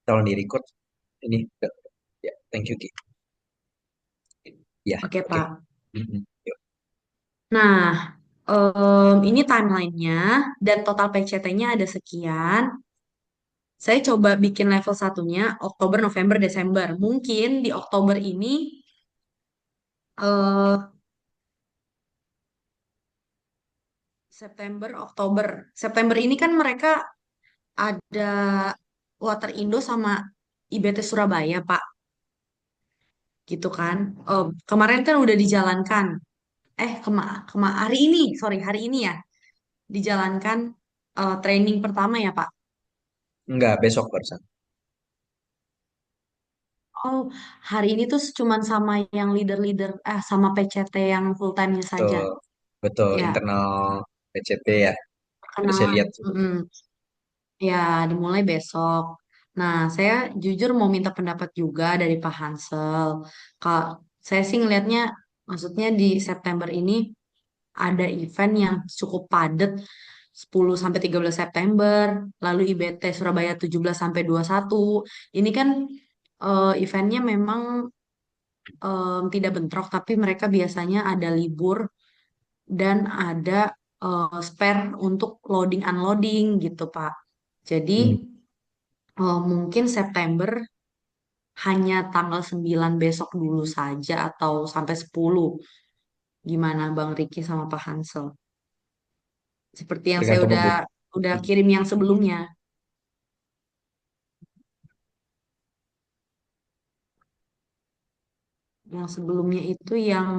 tolong di record ini. Ya, thank you Ki. Ya, Oke, oke. Pak. Mhm. Yuk. Nah, ini timelinenya dan total PCT-nya ada sekian. Saya coba bikin level satunya Oktober, November, Desember. Mungkin di Oktober ini, eh, September, Oktober. September ini kan mereka ada Water Indo sama IBT Surabaya, Pak. Gitu kan. Kemarin kan udah dijalankan. Hari ini, sorry, hari ini ya. Dijalankan training pertama ya, Pak. Enggak, besok barusan. Oh, hari ini tuh cuman sama yang leader-leader, sama PCT yang full time-nya saja. Betul, betul Ya, internal PCT ya. Tadi saya perkenalan. lihat tuh. Ya, dimulai besok. Nah, saya jujur mau minta pendapat juga dari Pak Hansel. Kak, saya sih ngelihatnya, maksudnya di September ini ada event yang cukup padat 10 sampai 13 September, lalu IBT Surabaya 17 sampai 21. Ini kan eventnya memang tidak bentrok, tapi mereka biasanya ada libur dan ada spare untuk loading unloading gitu, Pak. Jadi Hmm. mungkin September hanya tanggal 9 besok dulu saja atau sampai 10. Gimana Bang Riki sama Pak Hansel? Seperti yang saya Tergantung udah kirim yang sebelumnya. Yang sebelumnya itu yang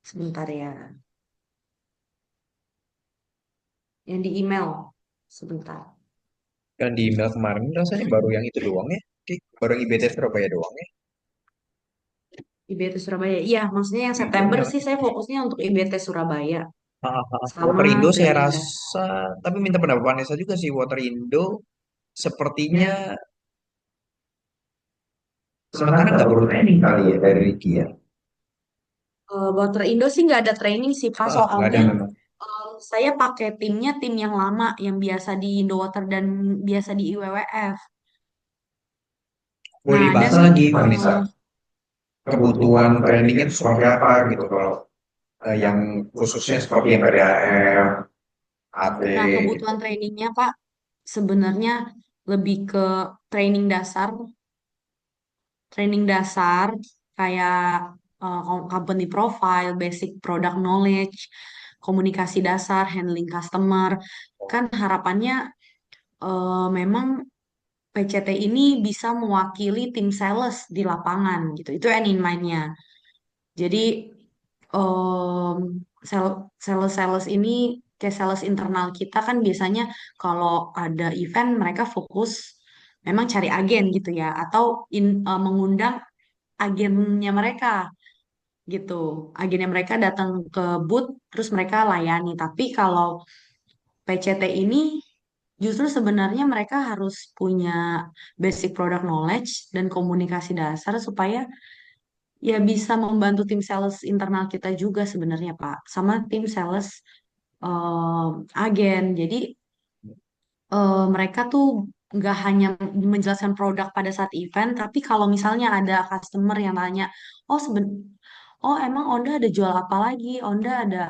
sebentar ya, yang di email. Sebentar. kan di email kemarin rasanya baru yang itu doang ya. Ki. Baru yang IBT Surabaya doang ya. IBT Surabaya. Iya, maksudnya yang Iya. September sih saya fokusnya untuk IBT Surabaya Water sama Indo saya training dasar. rasa, tapi minta pendapat Vanessa juga sih. Water Indo sepertinya sementara nggak perlu training kali ya dari Ricky ya. Water Indo sih nggak ada training sih Pak, Nggak ada soalnya memang. saya pakai timnya tim yang lama yang biasa di Indowater dan biasa di IWWF. Boleh Nah, dibahas dan lagi Vanessa. Kebutuhan trainingnya itu seperti apa gitu kalau yang khususnya seperti yang PDAM, AT nah gitu. kebutuhan trainingnya Pak sebenarnya lebih ke training dasar, training dasar kayak company profile, basic product knowledge, komunikasi dasar, handling customer. Kan harapannya memang PCT ini bisa mewakili tim sales di lapangan gitu. Itu end in mind-nya. Jadi em, sales ini kayak sales internal kita kan biasanya kalau ada event mereka fokus memang cari agen gitu ya atau mengundang agennya mereka gitu. Agennya mereka datang ke booth terus mereka layani. Tapi kalau PCT ini justru sebenarnya mereka harus punya basic product knowledge dan komunikasi dasar supaya ya bisa membantu tim sales internal kita juga sebenarnya Pak, sama tim sales agen. Jadi mereka tuh nggak hanya menjelaskan produk pada saat event, tapi kalau misalnya ada customer yang tanya, oh oh emang Onda ada jual apa lagi? Onda ada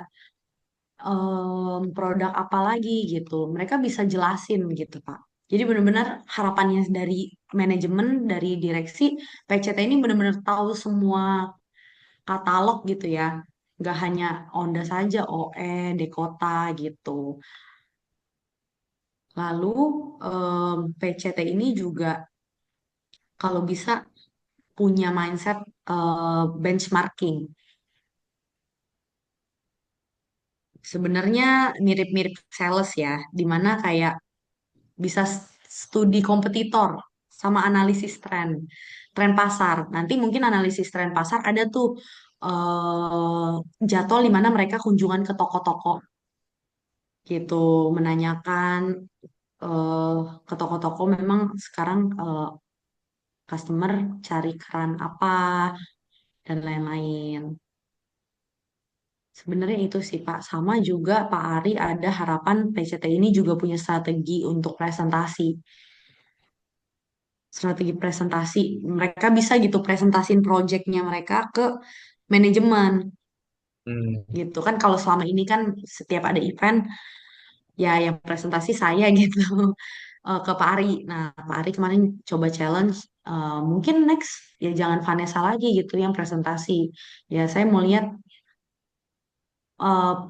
produk apa lagi gitu. Mereka bisa jelasin gitu, Pak. Jadi benar-benar harapannya dari manajemen, dari direksi, PCT ini benar-benar tahu semua katalog gitu ya. Nggak hanya Onda saja, OE, Dekota gitu. Lalu PCT ini juga kalau bisa punya mindset benchmarking. Sebenarnya mirip-mirip sales ya, dimana kayak bisa studi kompetitor sama analisis tren pasar. Nanti mungkin analisis tren pasar ada tuh jadwal di mana mereka kunjungan ke toko-toko gitu, menanyakan eh, ke toko-toko memang sekarang customer cari keran apa dan lain-lain. Sebenarnya itu sih Pak, sama juga Pak Ari ada harapan PCT ini juga punya strategi untuk presentasi. strategi presentasi. Mereka bisa gitu presentasin projectnya mereka ke manajemen Hmm, gitu kan. Kalau selama ini kan setiap ada event ya yang presentasi saya gitu ke Pak Ari. Nah, Pak Ari kemarin coba challenge, mungkin next ya jangan Vanessa lagi gitu yang presentasi. Ya saya mau lihat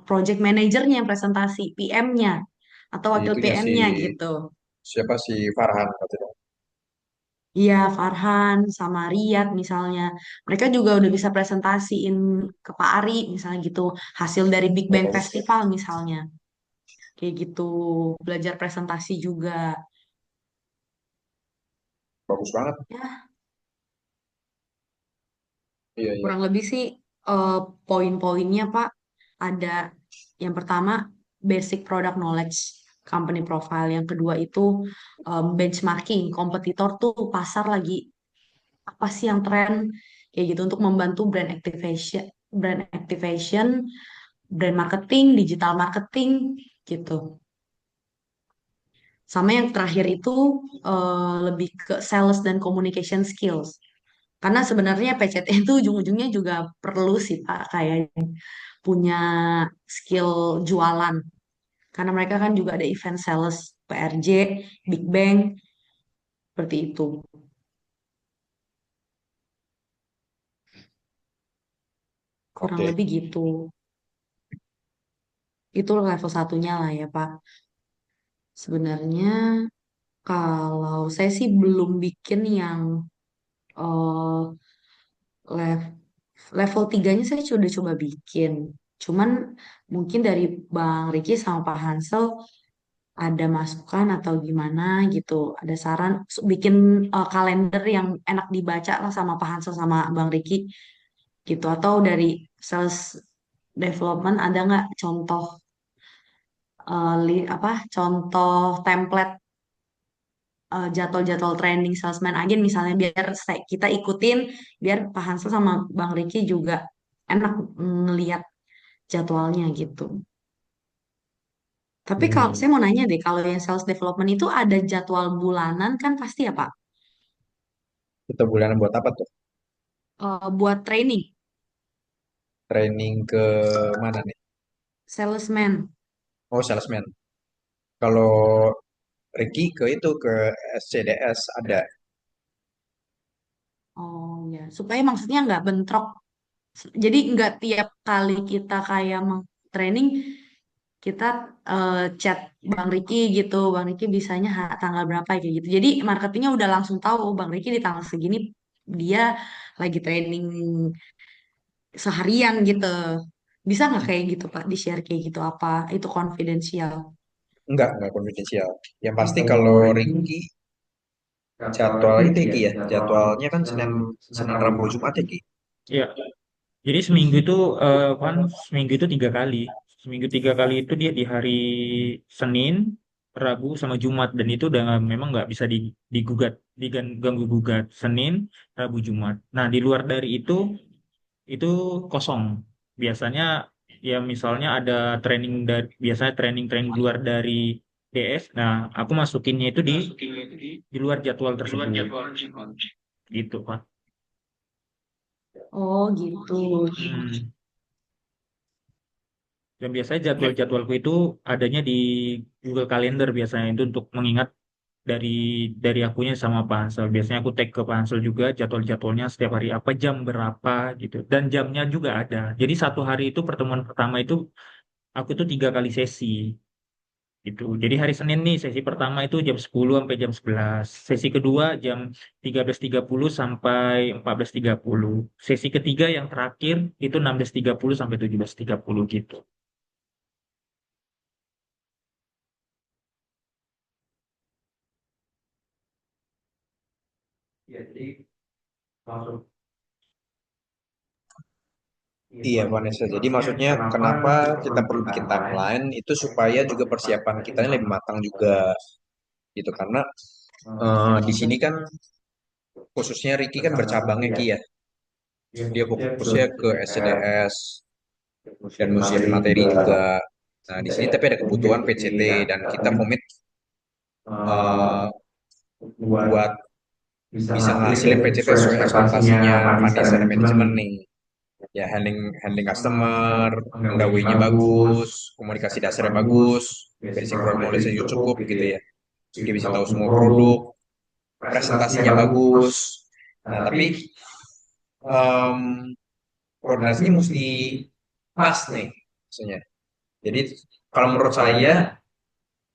project manajernya yang presentasi, PM-nya atau si wakil itunya si PM-nya gitu. siapa si Farhan katanya. Iya, Farhan sama Riyad misalnya. Mereka juga udah bisa presentasiin ke Pak Ari misalnya gitu. Hasil dari Big Oh, Bang bagus ya. Festival misalnya. Kayak gitu. Belajar presentasi juga. Bagus banget. Ya, Iya, iya. kurang lebih sih eh, poin-poinnya Pak. Ada yang pertama basic product knowledge, company profile. Yang kedua itu benchmarking, kompetitor tuh pasar lagi apa sih yang tren kayak gitu untuk membantu brand activation, brand marketing, digital marketing gitu. Sama yang terakhir itu lebih ke sales dan communication skills. Karena sebenarnya PCT itu ujung-ujungnya juga perlu sih Pak kayak punya skill jualan. Karena mereka kan juga ada event sales, PRJ, Big Bang, seperti itu. Kurang Oke. lebih gitu. Itu level satunya lah ya Pak. Sebenarnya kalau saya sih belum bikin yang eh, lev- level tiganya saya sudah coba bikin. Cuman mungkin dari Bang Riki sama Pak Hansel ada masukan atau gimana gitu. Ada saran bikin kalender yang enak dibaca lah sama Pak Hansel sama Bang Riki gitu. Atau dari sales development ada nggak contoh contoh template jadwal-jadwal training salesman agen misalnya biar kita ikutin biar Pak Hansel sama Bang Riki juga enak ngeliat jadwalnya gitu. Tapi kalau Hmm. saya mau nanya deh, kalau yang sales development itu ada jadwal bulanan kan pasti ya Pak? Kita bulanan buat apa tuh? Buat training Training ke mana nih? salesman. Oh, salesman. Kalau Ricky ke itu ke SCDS ada. Oh ya, supaya maksudnya nggak bentrok. Jadi nggak tiap kali kita kayak mau training kita chat Bang Riki gitu, Bang Riki bisanya tanggal berapa kayak gitu. Jadi marketingnya udah langsung tahu Bang Riki di tanggal segini dia lagi training seharian gitu. Bisa nggak kayak gitu Pak, di-share kayak gitu apa itu confidential? Enggak konfidensial. Yang pasti kalau Ricky jadwal itu ya Ki ya. Jadwalnya kan Senin Senin Rabu Jumat ya Ki. Iya, jadi kan seminggu itu 3 kali. Seminggu 3 kali itu dia di hari Senin, Rabu, sama Jumat dan itu udah memang nggak bisa digugat, diganggu gugat Senin, Rabu, Jumat. Nah di luar dari itu kosong. Biasanya ya misalnya ada biasanya training-training luar dari DS. Nah aku masukinnya itu di luar jadwal tersebut. Gitu Pak. Oh gitu. Hmm. Dan biasanya jadwal-jadwalku itu adanya di Google Calendar biasanya itu untuk mengingat dari akunya sama Pak Hansel. Biasanya aku tag ke Pak Hansel juga jadwal-jadwalnya setiap hari apa jam berapa gitu. Dan jamnya juga ada. Jadi satu hari itu pertemuan pertama itu aku tuh 3 kali sesi gitu. Jadi hari Senin nih sesi pertama itu jam 10 sampai jam 11. Sesi kedua jam 13.30 sampai 14.30. Sesi ketiga yang terakhir itu 16.30 sampai 17.30 gitu. Iya Vanessa. Jadi maksudnya kenapa kita perlu bikin timeline itu supaya juga persiapan kita ini lebih matang juga gitu karena di sini kan khususnya Ricky kan bercabangnya Ki ya. Dia fokusnya ke SCDS dan mau siapin materi juga. Nah, di sini tapi ada kebutuhan PCT dan kita komit eh, buat bisa ngasilin PCT sesuai ekspektasinya Vanessa dan manajemen nih. Ya handling handling customer, penggaweanya bagus, komunikasi dasarnya bagus, basic product knowledge-nya juga cukup gitu ya. Dia bisa tahu semua produk, presentasinya bagus. Nah, tapi em, koordinasinya mesti pas nih, maksudnya. Jadi kalau menurut saya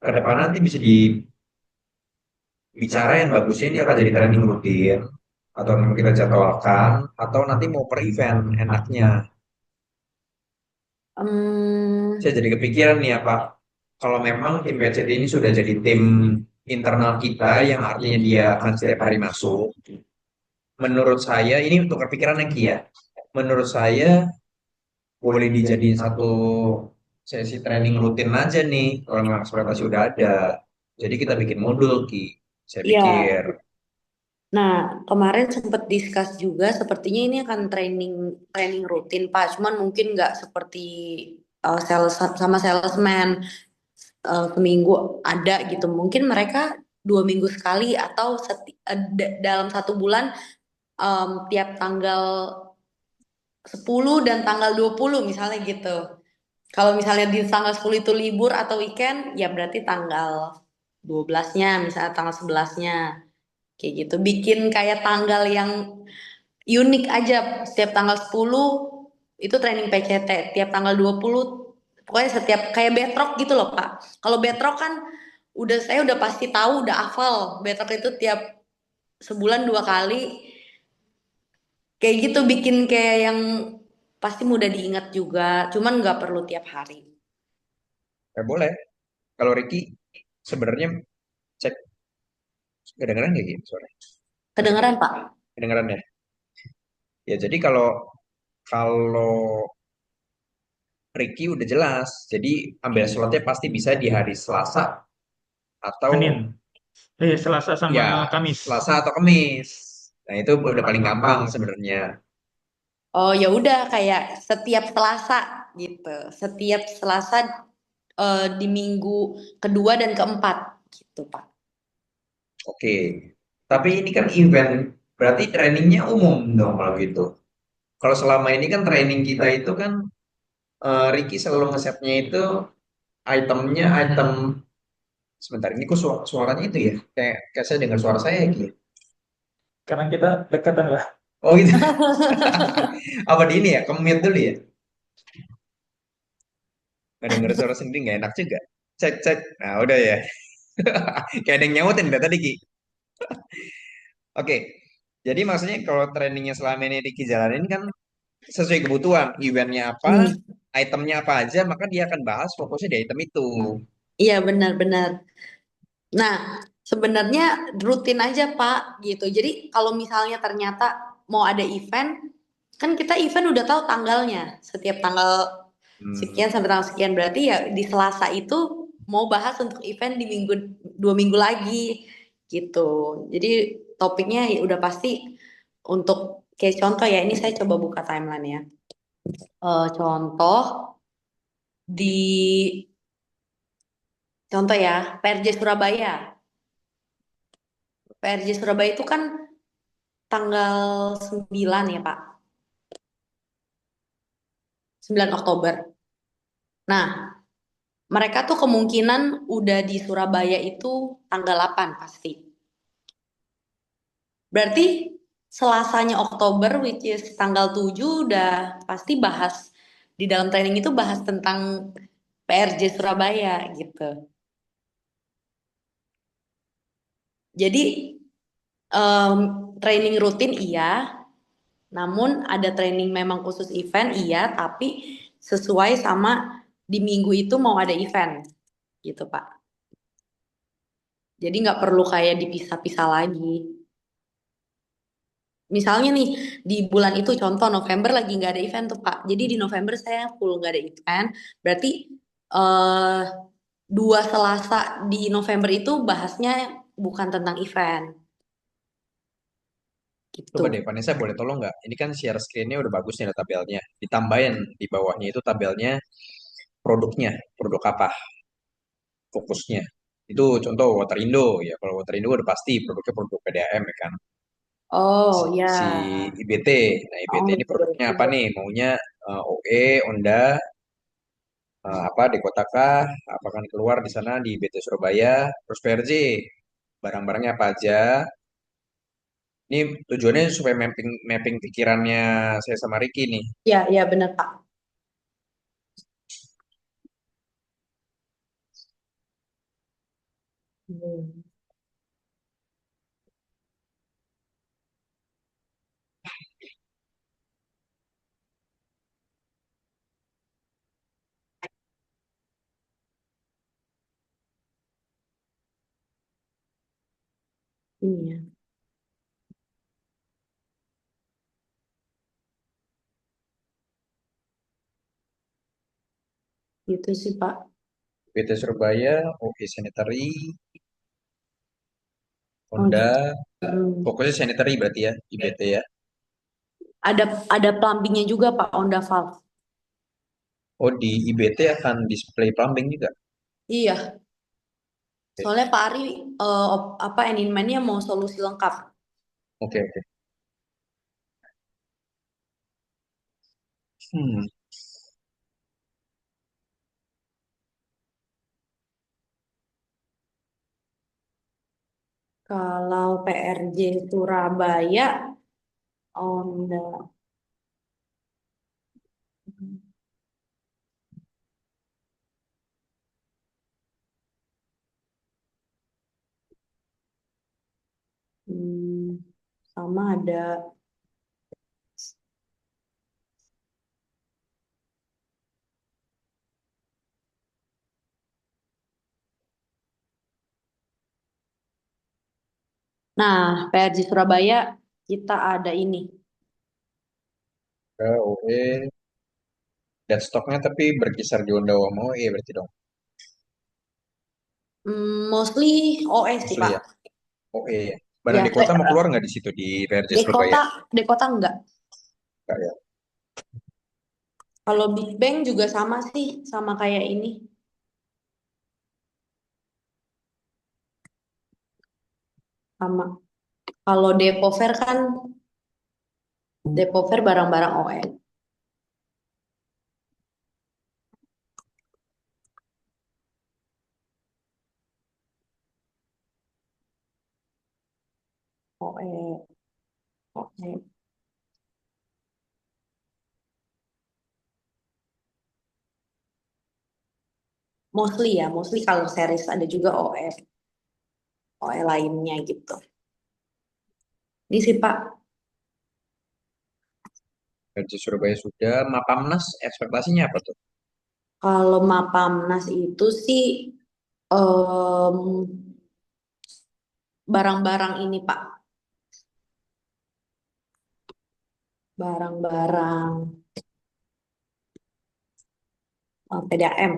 ke depan nanti bisa dibicarain bagusnya ini akan jadi training rutin atau memang kita jadwalkan atau nanti mau per event enaknya. Saya Hmm, jadi kepikiran nih apa kalau memang tim PCD ini sudah jadi tim internal kita yang artinya dia akan setiap hari masuk. Menurut saya ini untuk kepikiran Ki ya. Menurut saya boleh dijadiin satu sesi training rutin aja nih kalau memang ekspektasi udah ada. Jadi kita bikin modul Ki. Saya ya. pikir. Nah, kemarin sempat discuss juga, sepertinya ini akan training training rutin, Pak. Cuman mungkin nggak seperti sales sama salesman seminggu ada gitu. Mungkin mereka 2 minggu sekali atau dalam 1 bulan tiap tanggal 10 dan tanggal 20 misalnya gitu. Kalau misalnya di tanggal 10 itu libur atau weekend, ya berarti tanggal 12-nya, misalnya tanggal 11-nya. Kayak gitu. Bikin kayak tanggal yang unik aja. Setiap tanggal 10 itu training PCT. Tiap tanggal 20 pokoknya setiap kayak betrok gitu loh, Pak. Kalau betrok kan saya udah pasti tahu, udah hafal. Betrok itu tiap sebulan 2 kali. Kayak gitu bikin kayak yang pasti mudah diingat juga. Cuman nggak perlu tiap hari. Ya boleh. Kalau Ricky sebenarnya cek kedengeran nggak gitu suara? Masih Kedengeran, Pak? kedengeran ya? Ya jadi kalau kalau Ricky udah jelas, jadi ambil slotnya pasti bisa di hari Selasa atau Senin, Selasa sama ya Kamis. Selasa atau Kamis. Nah itu udah paling gampang sebenarnya. Oh ya udah kayak setiap Selasa gitu. Setiap Selasa di minggu kedua dan keempat gitu Pak. Oke. Tapi ini kan event, berarti trainingnya umum dong kalau gitu. Kalau selama ini kan training kita itu kan Ricky selalu nge-setnya itu itemnya item sebentar ini kok suaranya itu ya kayak saya dengar suara saya gitu. Karena kita dekatan lah. Oh gitu. Apa di ini ya? Kemute dulu ya. Nggak denger suara sendiri nggak enak juga. Cek cek. Nah udah ya. Kayak ada yang nyautin dari tadi Ki. Oke. Jadi maksudnya kalau trainingnya selama ini Ricky jalanin kan sesuai kebutuhan. Eventnya apa, Hmm. itemnya apa aja, maka dia akan bahas fokusnya di item itu. Iya benar-benar. Nah, sebenarnya rutin aja Pak gitu. Jadi kalau misalnya ternyata mau ada event, kan kita event udah tahu tanggalnya. Setiap tanggal Hmm, sekian sampai tanggal sekian berarti ya di Selasa itu mau bahas untuk event di 2 minggu lagi gitu. Jadi topiknya ya udah pasti untuk kayak contoh ya ini saya coba buka timeline ya. Contoh di contoh ya PRJ Surabaya. PRJ Surabaya itu kan tanggal 9 ya Pak. 9 Oktober. Nah, mereka tuh kemungkinan udah di Surabaya itu tanggal 8 pasti. Berarti Selasanya Oktober which is tanggal 7 udah pasti bahas di dalam training itu bahas tentang PRJ Surabaya gitu. Jadi em, training rutin iya, namun ada training memang khusus event iya, tapi sesuai sama di minggu itu mau ada event gitu Pak. Jadi nggak perlu kayak dipisah-pisah lagi. Misalnya nih di bulan itu contoh November lagi nggak ada event tuh Pak. Jadi di November saya full nggak ada event. Berarti eh 2 Selasa di November itu bahasnya bukan tentang event Coba gitu. deh, Vanessa boleh tolong nggak? Ini kan share screen-nya udah bagus nih ada tabelnya. Ditambahin di bawahnya itu tabelnya produknya, produk apa, fokusnya. Itu contoh Waterindo ya. Kalau Waterindo udah pasti produknya produk PDAM ya kan. Oh si ya. IBT. Nah, IBT Oh ini betul. produknya apa nih? Maunya OE, Honda, apa di kota kah? Apakah keluar di sana di IBT Surabaya? Terus PRJ, barang-barangnya apa aja? Ini tujuannya supaya mapping mapping pikirannya saya sama Ricky nih. Ya, ya benar Pak. Hmm. Iya, gitu sih Pak. IBT Surabaya, OE Sanitary, Oh, Honda, hmm. fokusnya sanitary berarti ya, IBT ya. Ada plumbingnya juga Pak, Honda Valve. Oh, di IBT akan display plumbing juga. Iya, Oke, soalnya Pak Ari apa Eninman-nya mau solusi lengkap. oke, oke. Hmm, Kalau PRJ Surabaya, Honda. Hmm, sama ada. Nah, PRJ Surabaya kita ada ini. OE. Dan stoknya tapi berkisar di Honda sama OE berarti dong. Mostly OS sih Mostly Pak. ya. OE ya. Barang Ya, di kota mau keluar nggak di situ di PRJ Surabaya? Di kota enggak. Nggak ya. Kalau Big Bang juga sama sih, sama kayak ini, sama. Kalau Depo Fair kan Depo Fair barang-barang OS. OS, OS. Mostly ya, mostly kalau series ada juga OS, OS lainnya gitu. Ini sih Pak, PRJ Surabaya sudah. Mapamnas ekspektasinya apa tuh? kalau Mapamnas itu sih em, barang-barang ini Pak, barang-barang PDAM,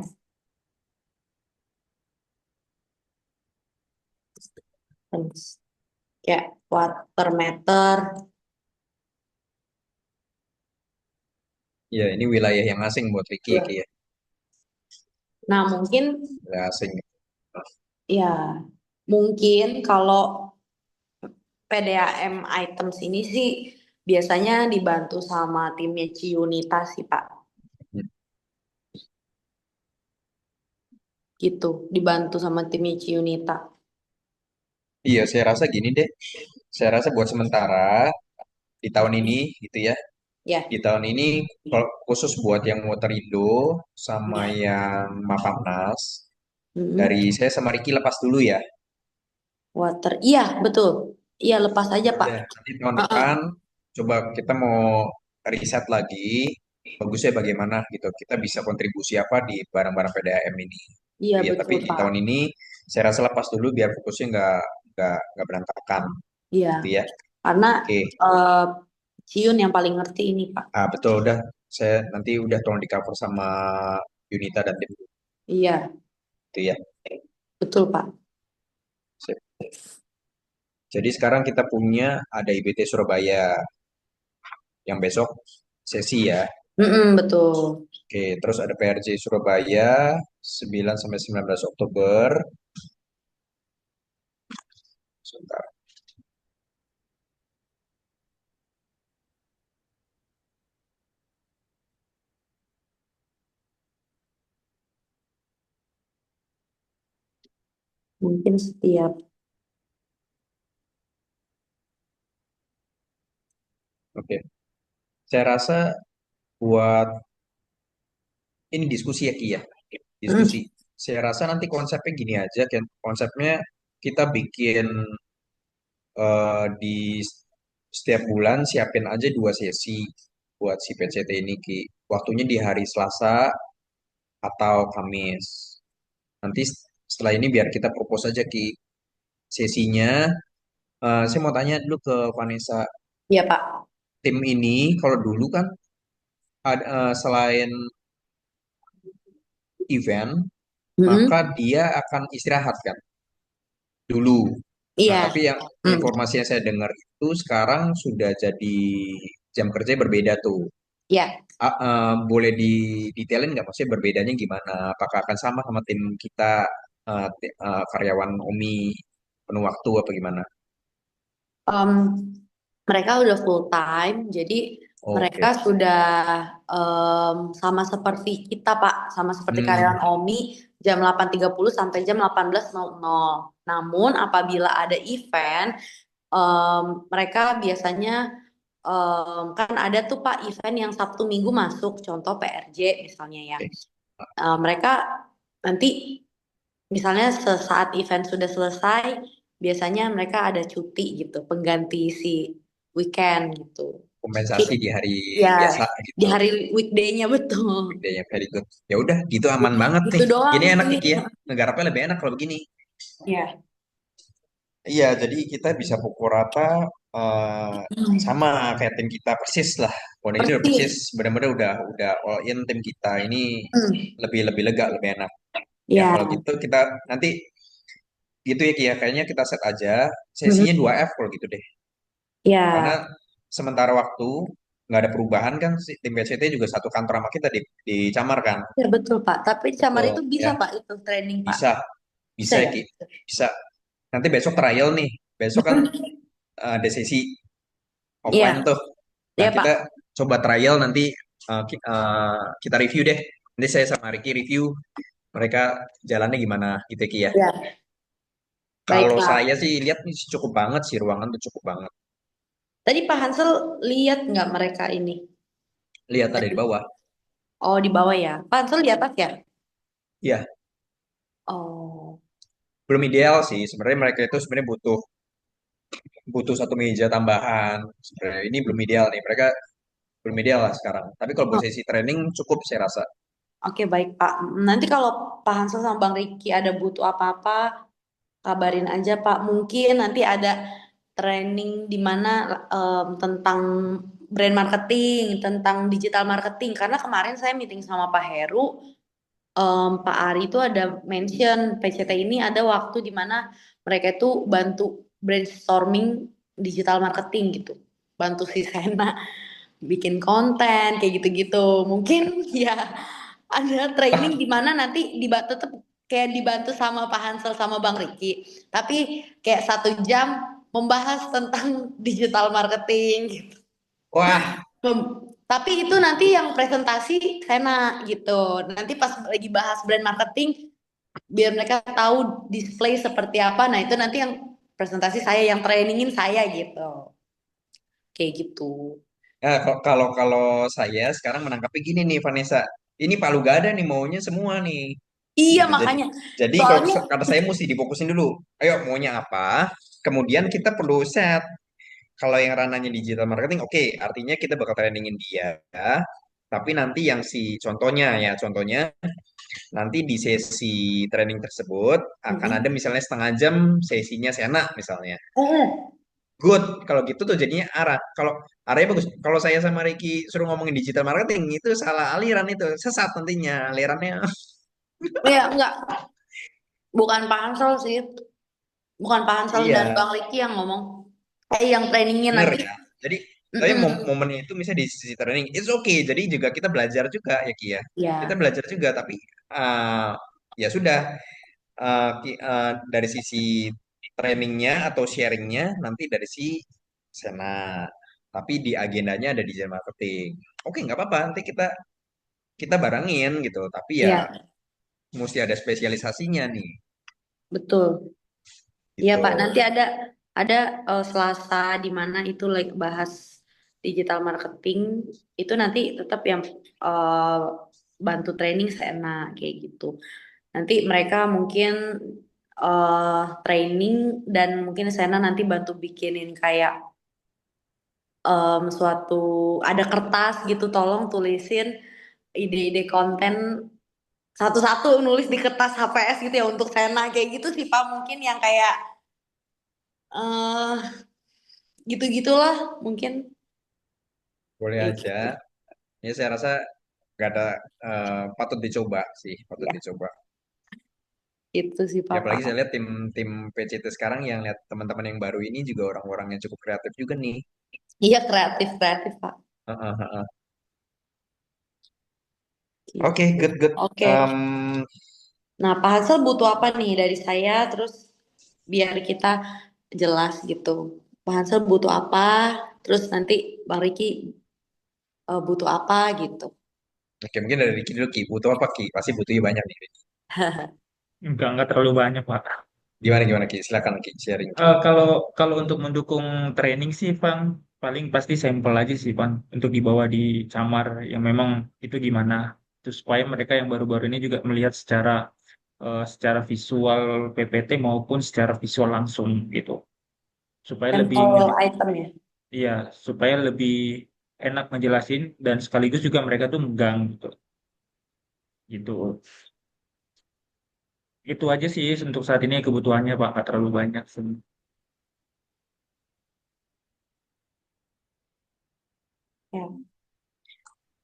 terus kayak water meter. Ya, ini wilayah yang asing buat Ricky Ya. ya. Nah mungkin Wilayah asing. ya mungkin kalau PDAM items ini sih biasanya dibantu sama timnya Ciunita sih Pak. Gitu, dibantu sama timnya Ciunita. Iya, saya rasa gini deh. Saya rasa buat sementara di tahun ini gitu ya. Ya, Di tahun ini kalau khusus buat yang Motorindo sama yang Mapamnas, dari mm-mm. saya sama Ricky lepas dulu ya. Water, iya betul. Iya lepas aja Pak. Ya, nanti tahun Heeh. depan coba kita mau riset lagi, bagusnya bagaimana gitu. Kita bisa kontribusi apa di barang-barang PDAM ini. Iya Iya, tapi betul di Pak. tahun ini saya rasa lepas dulu biar fokusnya nggak berantakan, Iya, gitu ya. karena Oke, eh, Ciun yang paling ngerti ini Pak. betul udah. Saya nanti udah tolong di cover sama Yunita dan tim Iya, itu ya. betul Pak. Sip. Jadi sekarang kita punya ada IBT Surabaya yang besok sesi ya. Mm-mm, betul. Oke, terus ada PRJ Surabaya 9 sampai 19 Oktober. Sebentar. Mungkin setiap. Oke, saya rasa buat ini diskusi ya Ki ya, diskusi. Hmm. Saya rasa nanti konsepnya gini aja kan, konsepnya kita bikin di setiap bulan siapin aja 2 sesi buat si PCT ini Ki. Waktunya di hari Selasa atau Kamis. Nanti setelah ini biar kita propose aja Ki sesinya. Saya mau tanya dulu ke Vanessa, Ya, Pak. tim ini kalau dulu kan ada, selain event, maka Hmm. dia akan istirahat kan dulu. Nah, Iya. tapi yang Hmm. informasi yang saya dengar itu sekarang sudah jadi jam kerja berbeda tuh. Ya. Boleh didetailin nggak maksudnya berbedanya gimana? Apakah akan sama sama tim kita karyawan Omi penuh waktu apa gimana? Em, Mereka udah full time, jadi mereka Oke. sudah sama seperti kita, Pak, sama seperti Hmm, karyawan OMI jam 8.30 sampai jam 18.00. Namun apabila ada event, mereka biasanya kan ada tuh Pak event yang Sabtu Minggu masuk, contoh PRJ misalnya ya. oke. Mereka nanti misalnya sesaat event sudah selesai, biasanya mereka ada cuti gitu, pengganti si weekend gitu. Kompensasi di hari Ya, biasa di gitu. hari weekday-nya betul. Weekday-nya very good. Ya udah, gitu aman banget Gitu nih. doang Gini enak sih. ya Ki ya. Ngegarapnya lebih enak kalau begini. Ya. Iya, jadi kita bisa pukul rata sama kayak tim kita persis lah. Pokoknya ini udah persis, Persis. benar-benar udah all in tim kita. Ini Hmm. lebih lebih lega, lebih enak. Ya Ya. kalau gitu kita nanti gitu ya Ki ya. Kayaknya kita set aja sesinya Hmm. 2F kalau gitu deh. Karena Ya. sementara waktu nggak ada perubahan kan si tim PCT juga satu kantor sama kita di Camar kan. Ya betul Pak. Tapi di Camar Betul itu bisa ya. Pak itu training Pak. Bisa, Bisa bisa ya ya? Ki. Bisa. Nanti besok trial nih. Besok kan ada sesi offline Iya. tuh. Nah, Iya Pak. kita coba trial nanti kita review deh. Nanti saya sama Ricky review mereka jalannya gimana gitu Ki ya. Ya. Baik Kalau saya Pak. sih lihat nih cukup banget sih ruangan tuh cukup banget. Tadi Pak Hansel lihat nggak mereka ini? Lihat ada di bawah. Oh di bawah ya. Pak Hansel di atas ya? Ya, Oh. belum ideal sih. Sebenarnya mereka itu sebenarnya butuh butuh satu meja tambahan. Sebenarnya ini belum ideal nih. Mereka belum ideal lah sekarang. Tapi kalau buat Oh, sesi training cukup saya rasa. oke baik Pak. Nanti kalau Pak Hansel sama Bang Riki ada butuh apa-apa, kabarin aja Pak. Mungkin nanti ada training di mana tentang brand marketing, tentang digital marketing. Karena kemarin saya meeting sama Pak Heru, Pak Ari itu ada mention PCT ini ada waktu di mana mereka itu bantu brainstorming digital marketing gitu. Bantu si Sena bikin konten kayak gitu-gitu. Mungkin ya ada training di mana nanti tetap kayak dibantu sama Pak Hansel sama Bang Riki. Tapi kayak 1 jam membahas tentang digital marketing gitu. Wah, Tapi itu nanti yang presentasi Sena gitu. Nanti pas lagi bahas brand marketing, biar mereka tahu display seperti apa. Nah itu nanti yang presentasi saya, yang trainingin saya gitu. Kayak gitu. ya, kalau kalau saya sekarang menangkapnya gini nih Vanessa. Ini Palu gak ada nih maunya semua nih. Iya Gitu. Jadi makanya. jadi kalau Soalnya, kata saya mesti difokusin dulu. Ayo maunya apa? Kemudian kita perlu set. Kalau yang ranahnya digital marketing, oke, artinya kita bakal trainingin dia. Tapi nanti yang si contohnya nanti di sesi training tersebut akan ada mm-mm. misalnya setengah jam sesinya Sena misalnya. Mm-mm. Good, kalau gitu tuh jadinya arah. Kalau arahnya bagus. Kalau saya sama Ricky suruh ngomongin digital marketing itu salah aliran itu, sesat nantinya alirannya. Ya enggak, bukan Pak Hansel sih, bukan Pak Hansel dan Iya, Bang Riki yang ngomong. Yang trainingnya bener nanti. ya. Jadi tapi Mm-mm. momennya itu misalnya di sisi training, it's okay. Jadi juga kita belajar juga ya Ki ya. Kita Ya, belajar juga, tapi ya sudah dari sisi trainingnya atau sharingnya nanti dari si Sena. Tapi di agendanya ada desain marketing. Oke, nggak apa-apa. Nanti kita kita barengin gitu. Tapi ya ya. mesti ada spesialisasinya nih. betul. Iya gitu. Pak, nanti ada Selasa di mana itu like bahas digital marketing itu nanti tetap yang eh, bantu training Sena kayak gitu. Nanti mereka mungkin training dan mungkin Sena nanti bantu bikinin kayak suatu ada kertas gitu, tolong tulisin ide-ide konten satu-satu nulis di kertas HPS gitu ya untuk Sena kayak gitu sih Pak mungkin yang kayak eh gitu-gitulah mungkin Boleh kayak aja. gitu. Ya saya rasa nggak ada patut dicoba sih, patut Ya, dicoba. itu sih Ya Papa. apalagi saya lihat tim tim PCT sekarang yang lihat teman-teman yang baru ini juga orang-orang yang cukup kreatif juga nih. Iya kreatif kreatif Pak. Heeh, heeh. Oke, Gitu. good, good. Oke. Nah, Pak Hansel butuh apa nih dari saya terus biar kita jelas gitu. Pak Hansel butuh apa? Terus nanti Bang Riki butuh apa gitu. Oke, mungkin dari Riki dulu Ki. Butuh apa Ki? Pasti butuhnya banyak nih. Enggak terlalu banyak, Pak. Gimana gimana Ki? Silakan Ki sharing Ki. Kalau kalau untuk mendukung training sih, Bang, paling pasti sampel aja sih, Bang, untuk dibawa di camar yang memang itu gimana. Terus supaya mereka yang baru-baru ini juga melihat secara visual PPT maupun secara visual langsung gitu. Supaya lebih Sampel item ya. iya, supaya lebih enak ngejelasin dan sekaligus juga mereka tuh megang gitu. Gitu. Itu aja sih untuk saat ini kebutuhannya, Pak, nggak terlalu banyak sih. Ya.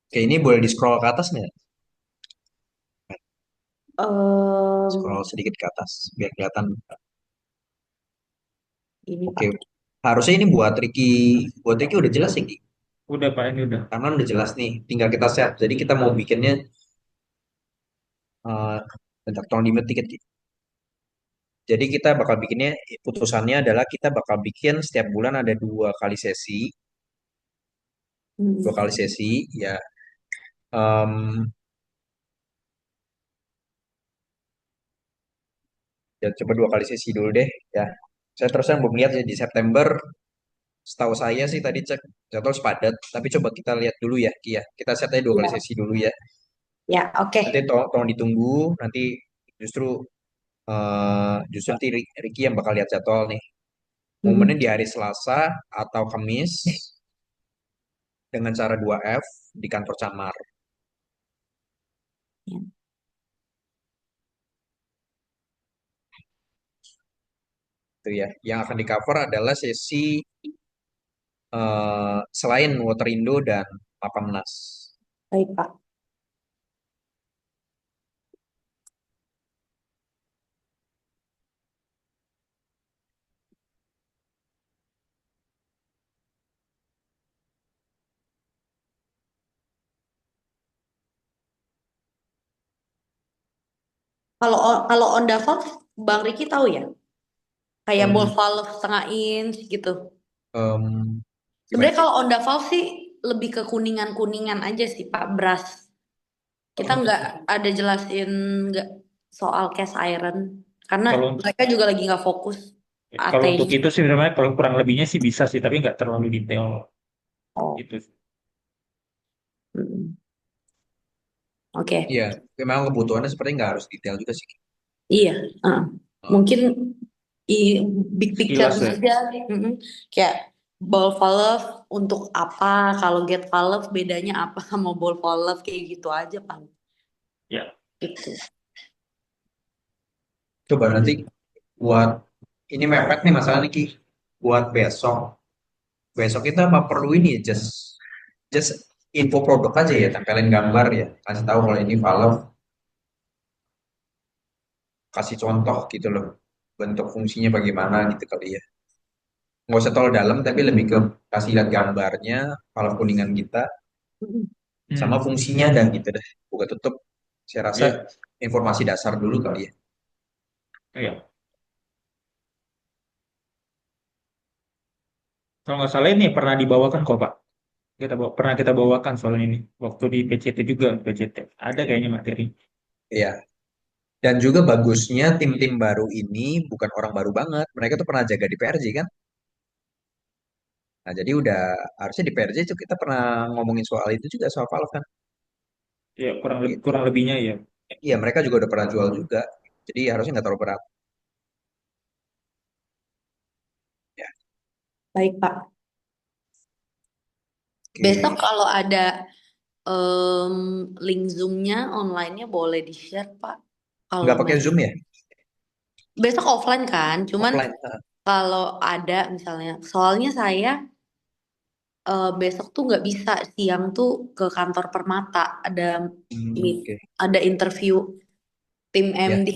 Oke, ini boleh di scroll ke atas nggak? Em, Scroll sedikit ke atas biar kelihatan. ini Oke, Pak. harusnya ini buat Ricky udah jelas ya Ki? Udah, Pak, ini udah. Karena udah jelas nih, tinggal kita set. Jadi kita mau bikinnya, bentar, tolong di mute dikit Ki. Jadi kita bakal bikinnya, putusannya adalah kita bakal bikin setiap bulan ada dua Hmm. kali sesi, ya. Em, ya coba 2 kali sesi dulu deh, ya. Saya terusnya belum lihat ya di September. Setahu saya sih tadi cek jadwal sepadat, tapi coba kita lihat dulu ya, Ki ya. Kita set aja 2 kali sesi Ya, dulu ya. ya, Nanti oke. tolong ditunggu, nanti justru justru nanti Ricky yang bakal lihat jadwal nih. Momennya Hmm. di hari Selasa atau Kamis dengan cara 2F di kantor Camar. Ya. Itu ya. Yang akan di cover adalah sesi selain Waterindo dan Lapamnas. Baik Pak. Kalau Onda Fox, Bang Riki tahu ya? Kayak ball Em, valve setengah inch gitu. em, Gimana Sebenarnya Ki? kalau Onda valve sih lebih ke kuningan-kuningan aja sih Pak, brass. Kita Oh, nggak ada jelasin nggak soal cast iron karena Kalau mereka juga lagi nggak fokus kalau untuk AT-nya. itu sih sebenarnya kalau kurang lebihnya sih bisa sih, tapi nggak terlalu detail Oh, gitu. mm. Oke. iya, memang kebutuhannya sepertinya nggak harus detail juga sih. Iya. uh. Eh, Mungkin i big Sekilas picture-nya ya. aja. Mm-mm. Kayak ball valve untuk apa? Kalau get valve bedanya apa sama ball valve kayak gitu aja Pak. Ya. Gitu. Coba nanti buat ini mepet nih masalah nih Ki. Buat besok. Besok kita apa perlu ini ya, just info produk aja ya, tempelin gambar ya. Kasih tahu kalau ini valve, kasih contoh gitu loh. Bentuk fungsinya bagaimana gitu kali ya. Nggak usah terlalu dalam, tapi lebih ke kasih lihat gambarnya, valve kuningan kita, Mm-mm. sama Hmm. fungsinya dan gitu deh. Buka tutup, saya rasa Ya. informasi dasar dulu kali ya. Ya. Kalau nggak salah ini pernah dibawakan kok, Pak. Pernah kita bawakan soal ini waktu di PCT juga PCT. Ada kayaknya materi. Iya. Dan juga bagusnya tim-tim baru ini bukan orang baru banget. Mereka tuh pernah jaga di PRJ kan. Nah, jadi udah harusnya di PRJ itu kita pernah ngomongin soal itu juga soal Valve kan. Ya, Gitu. kurang lebihnya ya. Iya, mereka juga udah pernah jual juga. Jadi harusnya nggak terlalu berat. Ya, Baik, Pak. Besok oke. kalau ada em, link Zoom-nya online-nya boleh di-share, Pak. Kalau Nggak pakai memang Zoom ya? besok offline kan, cuman Offline. kalau ada misalnya, soalnya saya besok tuh nggak bisa siang tuh ke kantor Permata ada meet, Oke. ada interview tim Ya. MD.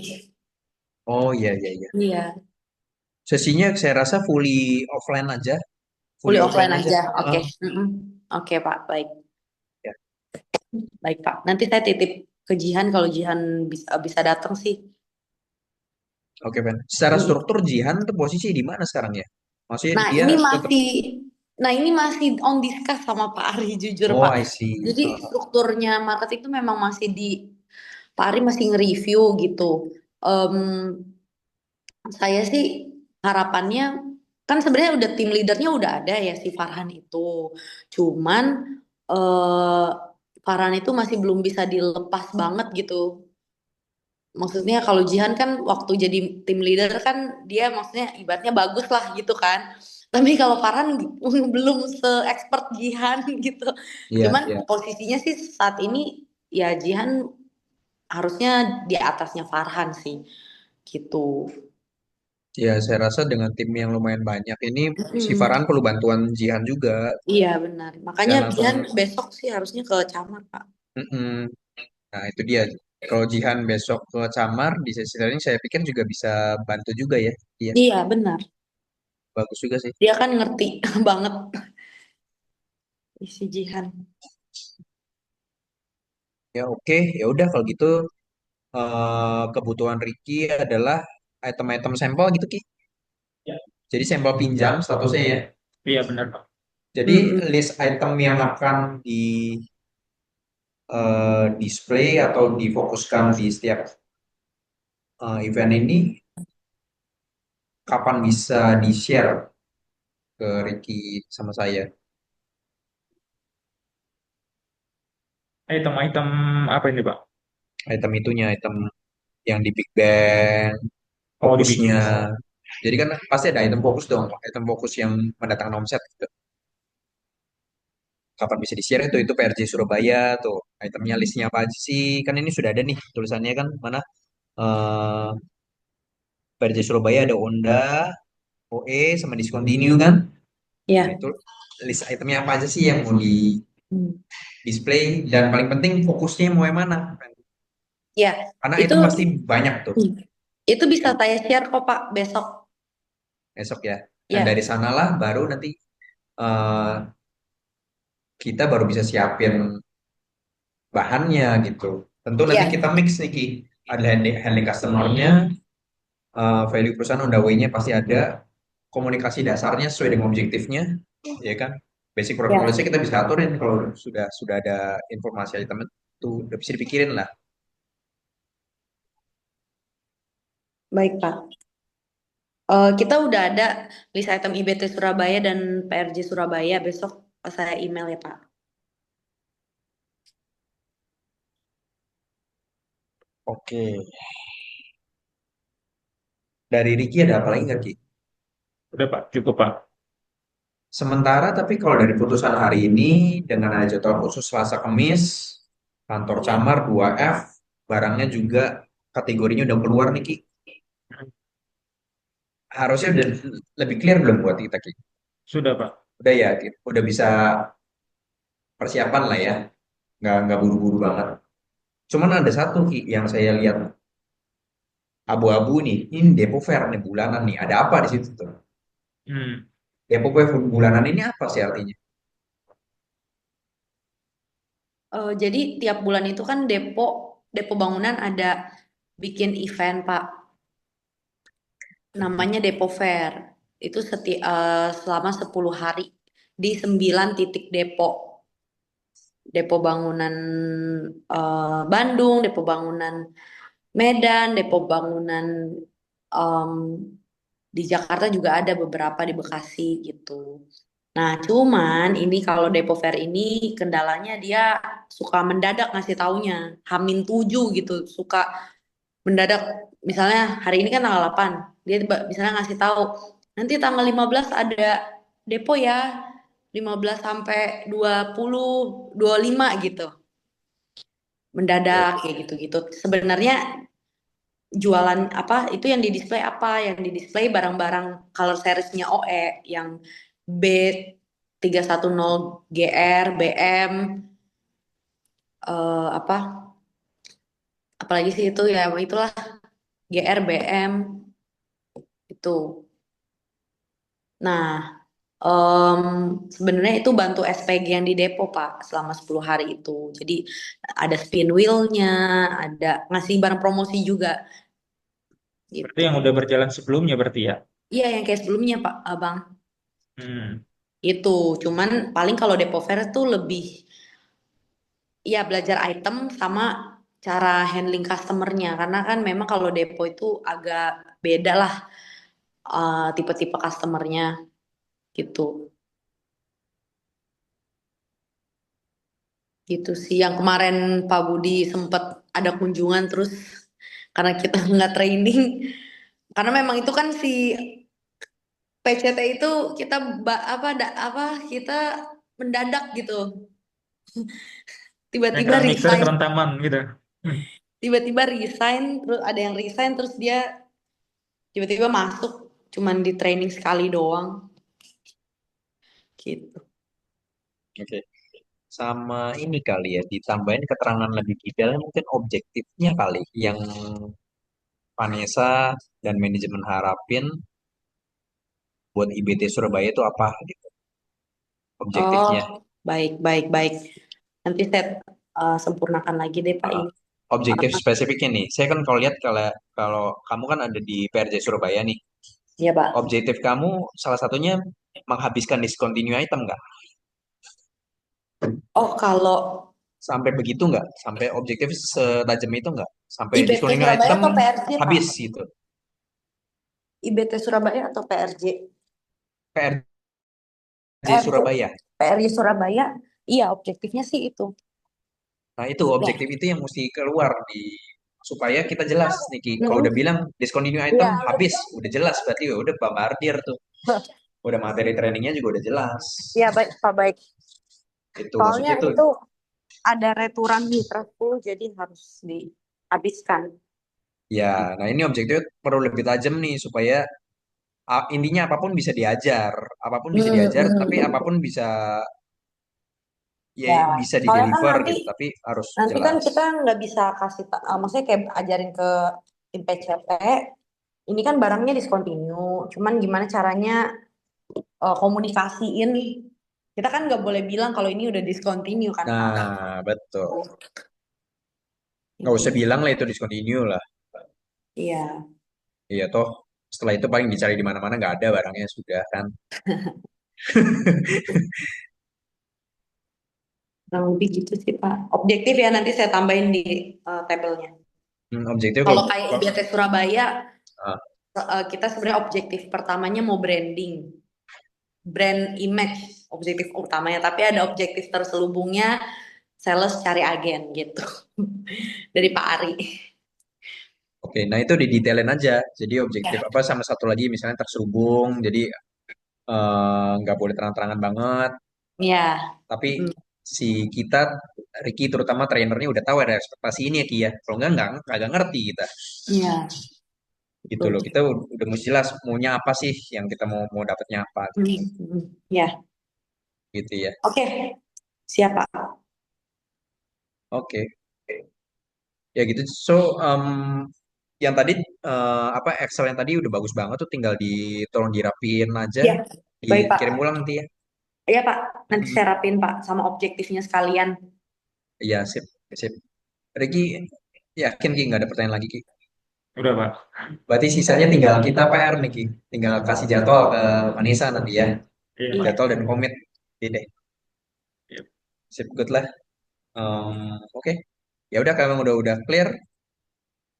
Oh iya iya iya. Iya, Sesinya saya rasa fully offline aja, fully boleh offline offline aja. aja. Oke. Heeh. Mm-mm. Oke, Pak. Baik. Ya, Baik, Pak. Nanti saya titip ke Jihan kalau Jihan bisa bisa datang sih. oke Ben. Secara Mm-mm. struktur Jihan tuh posisi di mana sekarang ya? Maksudnya Nah, dia ini tetap. masih ini masih on discuss sama Pak Ari jujur, Oh Pak. I see. Jadi strukturnya marketing itu memang masih di Pak Ari masih nge-review gitu. Em, saya sih harapannya kan sebenarnya udah tim leadernya udah ada ya si Farhan itu. Cuman eh Farhan itu masih belum bisa dilepas banget gitu. Maksudnya kalau Jihan kan waktu jadi tim leader kan dia maksudnya ibaratnya bagus lah gitu kan. Tapi kalau Farhan belum se-expert Jihan gitu. Iya Cuman iya. posisinya sih saat ini ya Jihan harusnya di atasnya Farhan sih gitu. Ya, saya rasa dengan tim yang lumayan banyak ini si Mm. Farhan perlu bantuan Jihan juga Iya benar. Makanya dan langsung. Jihan besok sih harusnya ke Camar, Pak. Mm-mm. Nah, itu dia. Kalau Jihan besok ke Camar di sesi lain saya pikir juga bisa bantu juga ya. Iya, Iya benar. bagus juga sih. Dia kan ngerti banget isi Jihan. Ya oke, ya udah kalau gitu kebutuhan Ricky adalah item-item sampel gitu Ki. Ya. Jadi sampel pinjam statusnya ya. Iya benar Pak. Jadi Mm-mm. list item yang akan di display atau difokuskan di setiap event ini kapan bisa di-share ke Ricky sama saya. Item-item apa ini Pak? Item itunya, item yang di Big Bang, Oh di Big. fokusnya. Jadi kan pasti ada item fokus dong, item fokus yang mendatangkan omset gitu. Kapan bisa di-share itu PRJ Surabaya tuh. Itemnya listnya apa aja sih? Kan ini sudah ada nih tulisannya kan mana eh PRJ Surabaya ada Onda, OE sama discontinue kan. Nah, Ya. itu list itemnya apa aja sih yang mau di Hmm. display dan paling penting fokusnya mau yang mana? Ya, Karena itu item pasti banyak tuh. itu bisa Kan? saya share kok Pak besok. Besok ya. Dan Ya. dari sanalah baru nanti eh, kita baru bisa siapin bahannya gitu. Tentu nanti Ya. kita mix nih Ki. Ada handling customer-nya, value perusahaan on the way-nya pasti ada, komunikasi dasarnya sesuai dengan objektifnya, ya kan? Basic product Ya. knowledge-nya kita bisa aturin kalau sudah ada informasi item itu udah bisa dipikirin lah. Baik Pak. Kita udah ada list item IBT Surabaya dan PRJ Surabaya besok saya email ya Pak. Oke. Dari Ricky ada apa lagi nggak Ki? Udah Pak, cukup Pak. Sementara tapi kalau dari putusan hari ini dengan ada jadwal khusus Selasa Kamis, kantor Ya. Camar 2F, barangnya juga kategorinya udah keluar nih Ki. Harusnya udah lebih clear belum buat kita Ki? Sudah Pak. Udah ya, Ki. Udah bisa persiapan lah ya, nggak buru-buru banget. Cuman ada satu Ki yang saya lihat abu-abu nih, ini Depo Fair nih bulanan nih, ada apa di situ tuh? Hmm. Depo Fair bulanan ini apa sih artinya? Jadi tiap bulan itu kan Depo Depo Bangunan ada bikin event Pak. Namanya Depo Fair. Itu selama 10 hari di 9 titik depo. Depo Bangunan Bandung, Depo Bangunan Medan, depo bangunan em, di Jakarta juga ada beberapa di Bekasi gitu. Nah, cuman ini kalau Depo Fair ini kendalanya dia suka mendadak ngasih taunya, H-7 gitu, suka mendadak. Misalnya hari ini kan tanggal 8, dia misalnya ngasih tahu, nanti tanggal 15 ada depo ya, 15 sampai 25 gitu. Oke. Mendadak kayak gitu-gitu. Sebenarnya jualan apa itu yang di display apa? Yang di display barang-barang color seriesnya OE yang B310 GR, BM, apa? Apalagi sih itu ya, itulah GR, BM itu. Nah, em, sebenarnya itu bantu SPG yang di depo Pak selama 10 hari itu. Jadi ada spin wheelnya, ada ngasih barang promosi juga Berarti yang gitu. udah berjalan sebelumnya berarti ya. Iya yang kayak sebelumnya Pak Abang. Hmm. Itu cuman paling kalau depo fair tuh lebih ya belajar item sama cara handling customernya karena kan memang kalau depo itu agak beda lah tipe-tipe customernya gitu. Gitu sih yang kemarin Pak Budi sempat ada kunjungan terus karena kita nggak training karena memang itu kan si PCT itu kita apa kita mendadak gitu Yang tiba-tiba keramik resign kerantaman gitu. Hmm. tiba-tiba resign terus ada yang resign terus dia tiba-tiba masuk cuman di training sekali doang gitu. Oke. Sama ini kali ya, ditambahin keterangan lebih detail mungkin objektifnya kali yang Vanessa dan manajemen harapin buat IBT Surabaya itu apa gitu Oh, objektifnya. baik baik baik. Nanti saya sempurnakan lagi deh Pak Uh, ini. Objektif spesifiknya nih, saya kan kalau lihat kalau kalau kamu kan ada di PRJ Surabaya nih, Iya Pak. objektif kamu salah satunya menghabiskan discontinue item nggak? Oh kalau Sampai begitu nggak? Sampai objektif setajam itu nggak? Sampai IBT discontinue Surabaya item atau PRJ Pak? habis gitu. IBT Surabaya atau PRJ? PRJ PRJ, Surabaya. PRJ Surabaya. Iya objektifnya sih itu. Nah, itu Ya. objektif itu yang mesti keluar supaya kita jelas nih Ki. Kalau udah Mm-mm. bilang discontinue item Iya. habis, udah jelas berarti ya udah bombardir tuh. Udah materi trainingnya juga udah jelas. Iya baik Pak baik. Itu Soalnya maksudnya tuh. itu ada returan Mitra 10 jadi harus dihabiskan. Ya, nah ini objektif perlu lebih tajam nih supaya intinya apapun bisa diajar, tapi Mm-mm. apapun bisa ya Ya, bisa di soalnya kan deliver nanti gitu, tapi harus nanti kan jelas. kita nggak bisa kasih, maksudnya kayak ajarin ke tim PCT, ini kan barangnya discontinue, cuman gimana caranya komunikasiin, kita kan nggak boleh bilang kalau ini udah discontinue kan Pak. Nah, betul. Nggak usah Gitu. bilang lah itu discontinue lah. Iya, Iya toh, setelah itu paling dicari di mana-mana nggak ada barangnya sudah kan. kurang lebih gitu sih Pak. Objektif ya nanti saya tambahin di tabelnya. Objektif Kalau kayak IBT Surabaya, ah, kita sebenarnya objektif pertamanya mau branding, brand image, objektif utamanya. Tapi ada objektif terselubungnya, sales cari agen gitu. Dari Pak Ari. oke, nah itu didetailin aja. Jadi objektif Ya. apa sama satu lagi misalnya terselubung. Jadi nggak boleh terang-terangan banget. Ya. Tapi Mm, si kita, Ricky terutama trainernya udah tahu ada ekspektasi ini ya Ki ya. Kalau nggak ngerti kita. Iya, Gitu loh. betul. Kita udah mesti jelas maunya apa sih yang kita mau mau dapatnya apa. Ya, Gitu ya. oke, siap Pak. Oke. Ya gitu. So, yang tadi apa Excel yang tadi udah bagus banget tuh tinggal tolong dirapiin aja, Ya, baik dikirim Pak. ulang nanti ya. Iya Pak, nanti Mm-mm. saya rapin Pak sama objektifnya sekalian. Iya, sip, sip. Ricky, yakin Ki nggak ada pertanyaan lagi Ki? Udah, Pak. Berarti sisanya tinggal kita PR nih Ki. Tinggal kasih jadwal ke Vanessa nanti ya. Iya, Pak. Iya. Jadwal dan komit. Oke deh. Iya. Sip, good lah. Oke. Ya udah kalau udah clear,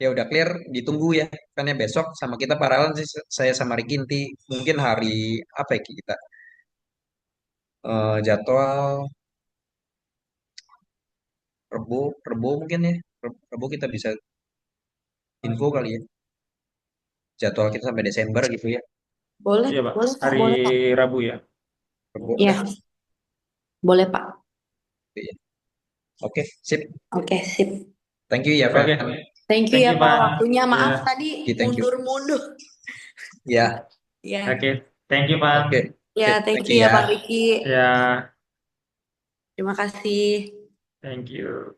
Ya udah clear, ditunggu ya. Kan ya besok sama kita paralel sih, saya sama Riki nanti mungkin hari apa ya Ki, kita jadwal Rebo, Rebo mungkin ya. Rebo kita bisa info kali ya. Jadwal kita sampai Desember gitu ya. Boleh, Iya, Pak. boleh, Pak, Hari boleh, Pak. Rabu ya. Rebo dah. Ya, boleh, Pak. Gitu ya. Oke, sip. Oke, sip. Thank you ya, Fer. Oke, Thank you thank ya, you, Pak, Pak. waktunya. Ya, Maaf tadi Oke, thank you. mundur-mundur. Ya, oke. Ya, Thank you, Pak. oke. ya, Sip, thank thank you you ya, ya. Pak Riki. Ya, Terima kasih. thank you.